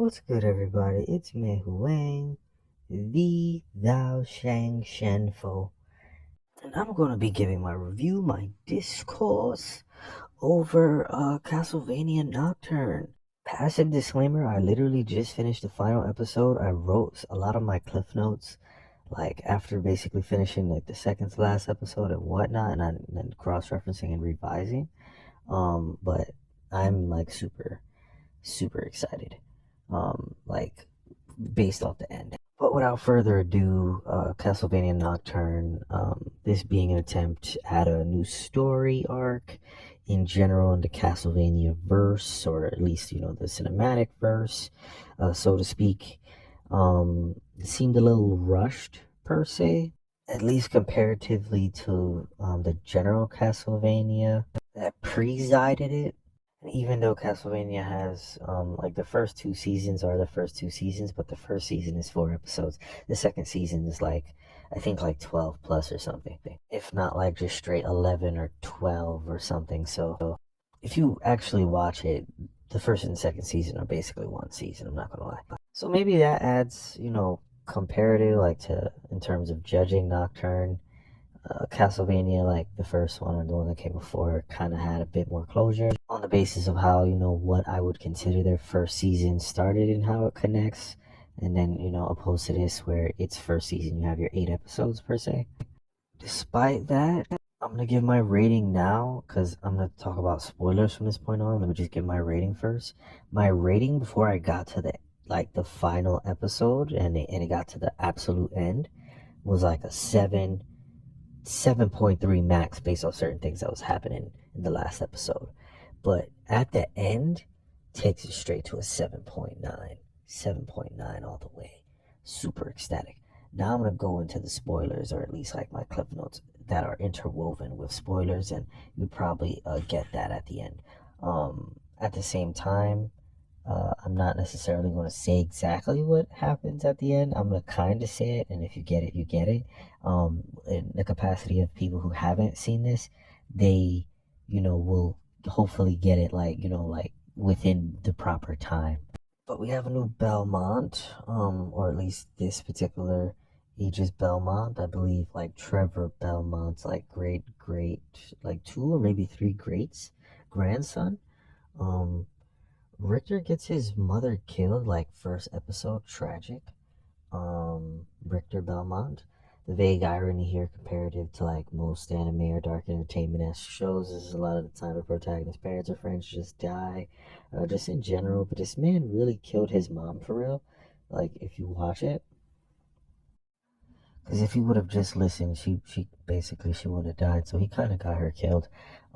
What's good, everybody? It's me, Huang, the Dou-zhansheng-fo, and I'm going to be giving my review, my discourse over Castlevania Nocturne. Passive disclaimer, I literally just finished the final episode. I wrote a lot of my cliff notes, like after basically finishing like the second to last episode and whatnot, and then cross-referencing and revising. But I'm like super excited. Like based off the end. But without further ado, Castlevania Nocturne, this being an attempt at a new story arc in general in the Castlevania verse, or at least, the cinematic verse, so to speak, seemed a little rushed per se, at least comparatively to the general Castlevania that presided it. And even though Castlevania has like the first two seasons are the first two seasons, but the first season is 4 episodes. The second season is like I think like 12 plus or something. If not like just straight 11 or 12 or something. So if you actually watch it, the first and second season are basically one season, I'm not gonna lie. So maybe that adds, comparative like to in terms of judging Nocturne. Castlevania, like the first one or the one that came before, kind of had a bit more closure on the basis of how, what I would consider their first season started and how it connects. And then, opposed to this, where it's first season, you have your 8 episodes per se. Despite that, I'm going to give my rating now because I'm going to talk about spoilers from this point on. Let me just give my rating first. My rating before I got to the final episode and it got to the absolute end was like a 7.3 max based on certain things that was happening in the last episode. But at the end, takes it straight to a 7.9. 7.9 all the way. Super ecstatic. Now I'm going to go into the spoilers, or at least like my clip notes that are interwoven with spoilers, and you'd probably get that at the end. At the same time, I'm not necessarily going to say exactly what happens at the end. I'm going to kind of say it, and if you get it, you get it. In the capacity of people who haven't seen this, they, will hopefully get it like within the proper time. But we have a new Belmont, or at least this particular Aegis Belmont. I believe like Trevor Belmont's like great, like two or maybe three greats grandson. Um, Richter gets his mother killed, like first episode, tragic. Richter Belmont. The vague irony here, comparative to like most anime or dark entertainment-esque shows, is a lot of the time the protagonist's parents or friends just die, just in general. But this man really killed his mom for real. Like if you watch it, because if he would have just listened, she basically she would have died. So he kind of got her killed.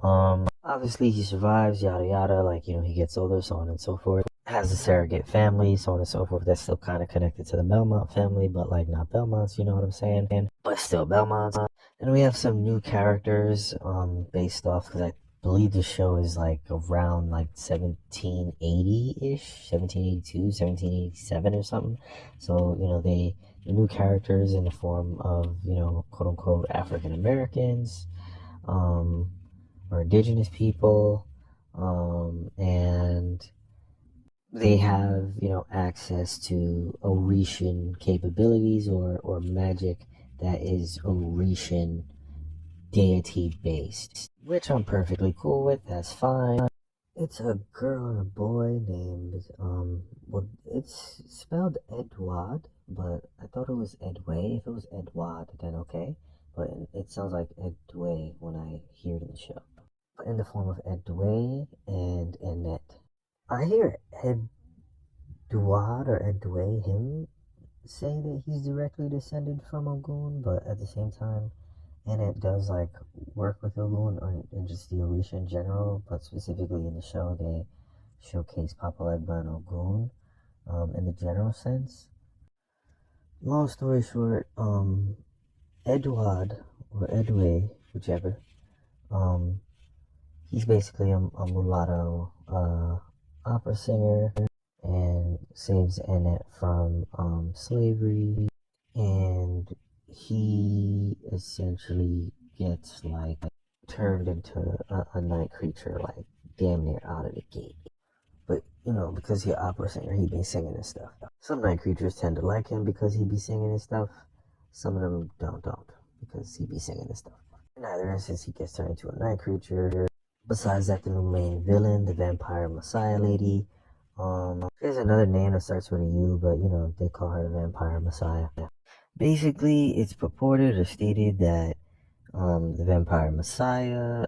Obviously he survives, yada yada. Like he gets older, so on and so forth. Has a surrogate family, so on and so forth. That's still kind of connected to the Belmont family, but like not Belmonts. You know what I'm saying? But still Belmonts. And we have some new characters, based off because I believe the show is like around like 1780-ish, 1782, 1787 or something. So the new characters in the form of quote unquote African Americans, or indigenous people, and they have access to Orishan capabilities or magic that is Orishan deity based, which I'm perfectly cool with. That's fine. It's a girl and a boy named well, it's spelled Edward, but I thought it was Edway. If it was Edward, then okay, but it sounds like Edway when I hear it in the show. But in the form of Edway and Annette. I hear Edward or Edway him say that he's directly descended from Ogun, but at the same time, Annette does like work with Ogun and just the Orisha in general, but specifically in the show they showcase Papa Legba and Ogun, in the general sense. Long story short, Edward or Edway, whichever, um, he's basically a mulatto opera singer and saves Annette from slavery. And he essentially gets like turned into a night creature, like damn near out of the gate. But because he opera singer, he be singing and stuff. Some night creatures tend to like him because he be singing and stuff. Some of them don't because he be singing and stuff. In either instance, he gets turned into a night creature. Besides that, the new main villain, the vampire messiah lady, she has another name that starts with a U, but they call her the vampire messiah. Basically, it's purported or stated that the vampire messiah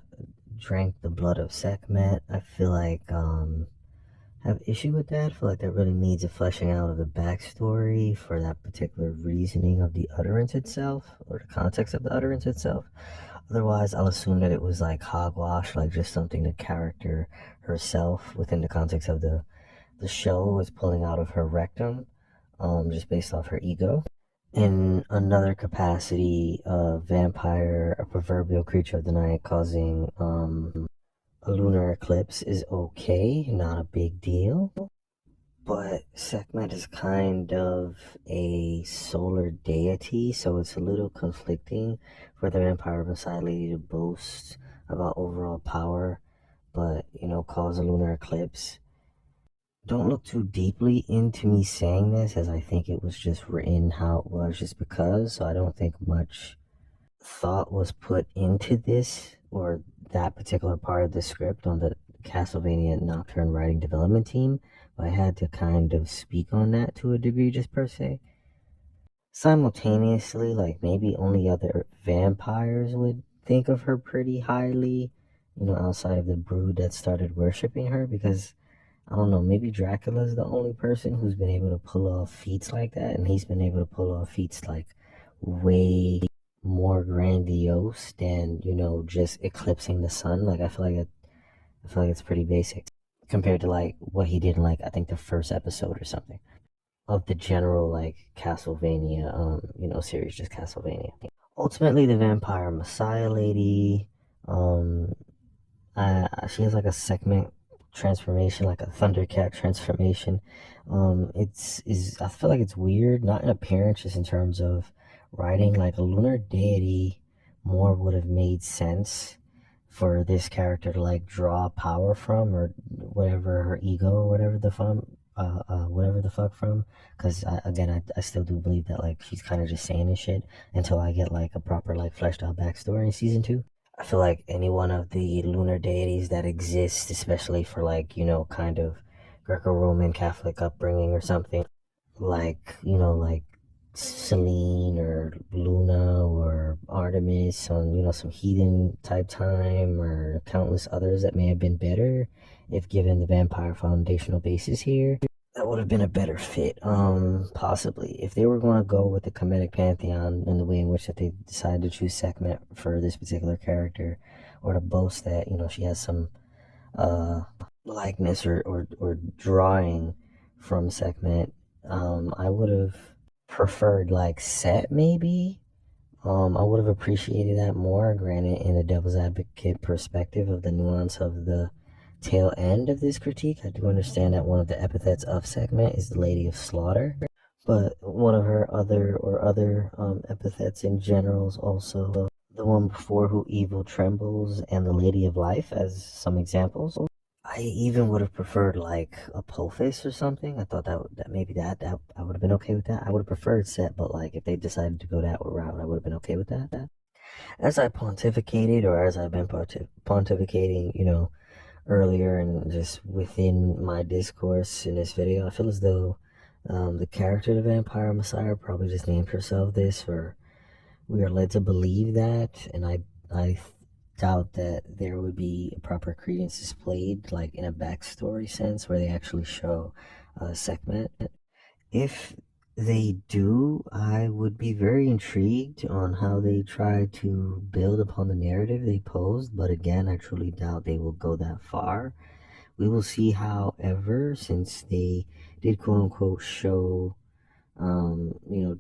drank the blood of Sekhmet. I feel like have issue with that. I feel like that really needs a fleshing out of the backstory for that particular reasoning of the utterance itself, or the context of the utterance itself. Otherwise, I'll assume that it was like hogwash, like just something the character herself, within the context of the show, was pulling out of her rectum, just based off her ego. In another capacity, a vampire, a proverbial creature of the night, causing a lunar eclipse is okay, not a big deal. But Sekhmet is kind of a solar deity, so it's a little conflicting for the vampire messiah lady to boast about overall power, but cause a lunar eclipse. Don't look too deeply into me saying this, as I think it was just written how it was just because, so I don't think much thought was put into this or that particular part of the script on the Castlevania Nocturne writing development team. But I had to kind of speak on that to a degree, just per se. Simultaneously, like maybe only other vampires would think of her pretty highly, outside of the brood that started worshiping her, because I don't know, maybe Dracula's the only person who's been able to pull off feats like that, and he's been able to pull off feats like way more grandiose than, just eclipsing the sun. Like I feel like it's pretty basic compared to like what he did in like I think the first episode or something of the general like Castlevania series, just Castlevania. Ultimately, the vampire messiah lady, um she has like a segment transformation, like a Thundercat transformation. It's is I feel like it's weird, not in appearance, just in terms of writing. Like a lunar deity, more would have made sense for this character to like draw power from, or whatever her ego, or whatever the fuck from. Because I still do believe that like she's kind of just saying this shit until I get like a proper like fleshed out backstory in season 2. I feel like any one of the lunar deities that exist, especially for like, kind of Greco-Roman Catholic upbringing or something, like, like Selene or Luna or Artemis on, some heathen type time, or countless others that may have been better if given the vampire foundational basis here. That would have been a better fit, possibly. If they were going to go with the comedic pantheon in the way in which that they decided to choose Sekhmet for this particular character, or to boast that, she has some uh, likeness or drawing from Sekhmet, I would have preferred like Set, maybe. I would have appreciated that more, granted, in the devil's advocate perspective of the nuance of the tail end of this critique. I do understand that one of the epithets of Sekhmet is the Lady of Slaughter, but one of her other epithets in general is also the one before who evil trembles and the Lady of Life, as some examples. I even would have preferred like Apophis or something. I thought that maybe that I would have been okay with that. I would have preferred Set, but like if they decided to go that route, I would have been okay with that. As I pontificated, or as I've been pontificating, earlier and just within my discourse in this video, I feel as though the character of the vampire messiah probably just named herself this, or we are led to believe that, and I doubt that there would be a proper credence displayed, like in a backstory sense, where they actually show Sekhmet. If they do, I would be very intrigued on how they try to build upon the narrative they posed, but again, I truly doubt they will go that far. We will see, however, since they did quote unquote show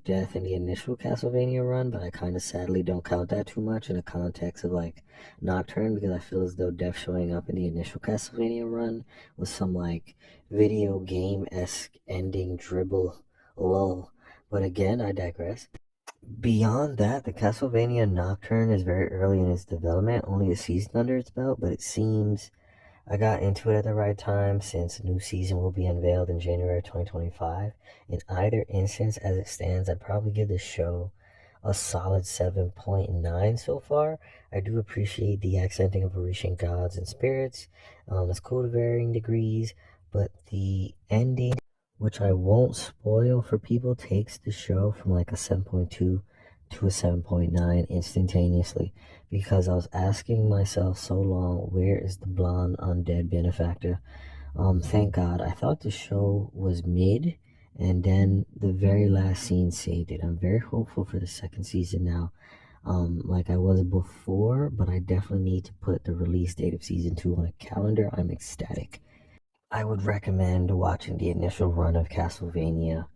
death in the initial Castlevania run, but I kind of sadly don't count that too much in the context of like Nocturne, because I feel as though death showing up in the initial Castlevania run was some like video game esque ending dribble lull. But again, I digress. Beyond that, the Castlevania Nocturne is very early in its development, only a season under its belt, but it seems I got into it at the right time since a new season will be unveiled in January 2025. In either instance, as it stands, I'd probably give the show a solid 7.9 so far. I do appreciate the accenting of Orishan gods and spirits. It's cool to varying degrees, but the ending, which I won't spoil for people, takes the show from like a 7.2 to a 7.9 instantaneously because I was asking myself so long, where is the blonde undead benefactor? Thank God. I thought the show was mid, and then the very last scene saved it. I'm very hopeful for the second season now, like I was before, but I definitely need to put the release date of season 2 on a calendar. I'm ecstatic. I would recommend watching the initial run of Castlevania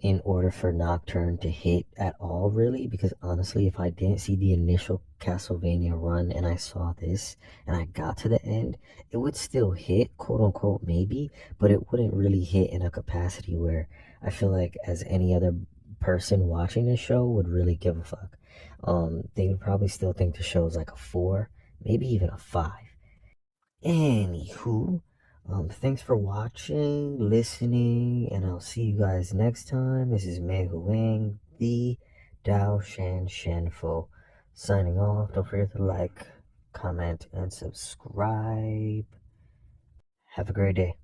in order for Nocturne to hit at all, really, because honestly, if I didn't see the initial Castlevania run and I saw this and I got to the end, it would still hit, quote unquote, maybe, but it wouldn't really hit in a capacity where I feel like as any other person watching the show would really give a fuck. They would probably still think the show is like a 4, maybe even a 5. Anywho, thanks for watching, listening, and I'll see you guys next time. This is Mei Huang, the Dou-zhansheng-fo, signing off. Don't forget to like, comment, and subscribe. Have a great day.